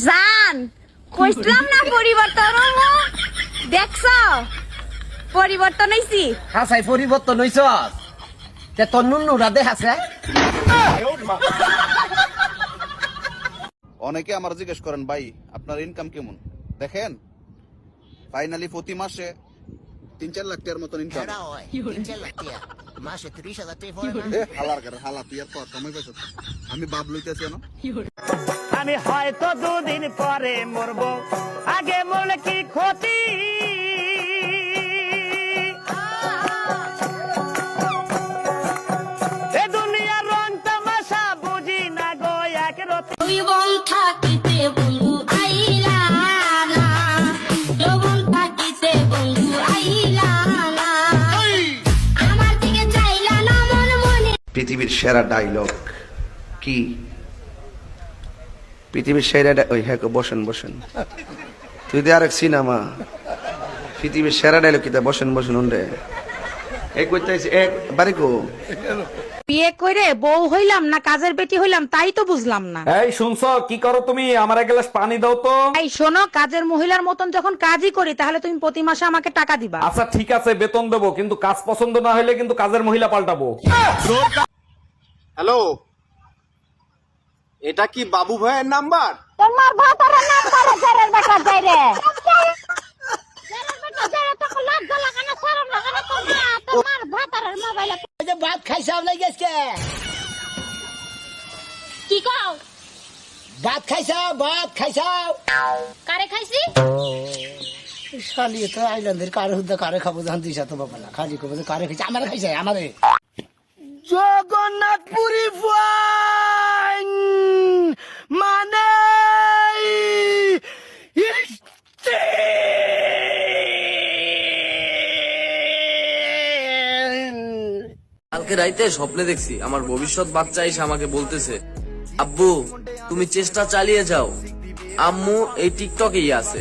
জান কইছিলাম না পরিবর্তন হবো, দেখছ পরিবর্তন হইছি। হাসাই পরিবর্তন হইছ তে তোর নুনুরা দেখাছে। অনেকে আমার জিজ্ঞেস করেন ভাই আপনার ইনকাম কেমন, দেখেন ফাইনালি প্রতি মাসে 3-4 লাখ টাকার মতন ইনকাম। মাসে 30,000 টাকা হালা তুই আর কত সময় পাইছ, আমি বাপ লইতেছি না। আমি হয়তো দুদিন পরে মরবো, আগে মরলে কি ক্ষতি। এ দুনিয়ার রং তামাশা বুঝি না গো এক রতি। জীবন থাকিতে বন্ধু আইলা না, জীবন থাকিতে বন্ধু আইলা না, আমার দিকে চাইলা না মন মনে। পৃথিবীর সেরা ডায়লগ কি? পৃথিবীর সেরা ওই হ্যাঁ বসেন বসেন, তুই দে আরেক সিনেমা। পৃথিবীর সেরা ডায়লগ কি? বসেন বসেন উন্ডে এক করতে এক বাড়ি কো। বিয়ে করে বউ হইলাম না কাজের বেটি হইলাম তাই তো বুঝলাম না। এই শুনছো কি করো তুমি? আমার এক গ্লাস পানি দাও তো। এই শোনো, কাজের মহিলার মতন যখন কাজই করি তাহলে তুমি প্রতি মাসে আমাকে টাকা দিবা। আচ্ছা ঠিক আছে বেতন দেবো, কিন্তু কাজ পছন্দ না হলে কিন্তু কাজের মহিলা পাল্টাবো। হ্যালো, এটা কি বাবু ভাইয়ের নাম্বার? তোমার ভাতারের নাম্বারে জেরের বেটা জেরে। জেরের বেটা জেরে তো লজ্জা লাগে না, শরম লাগে না তোমার ভাতারের মোবাইলে। ভাত খাইছাও লাগেছে কি কও? ভাত খাইছাও কারে খাইছি? শালি তো আইল্যান্ডের কারে হুদা কারে খাবো জান দিছা তো বাবা না, খালি কবে কারে খাইছে, আমারে খাইছে আমারে। জগন্নাথপুরি ফাইন মানে কালকে রাইতে স্বপ্নে দেখছি আমার ভবিষ্যৎ বাচ্চা এসে আমাকে বলতেছে, আব্বু তুমি চেষ্টা চালিয়ে যাও, আম্মু এই টিকটকেই আছে।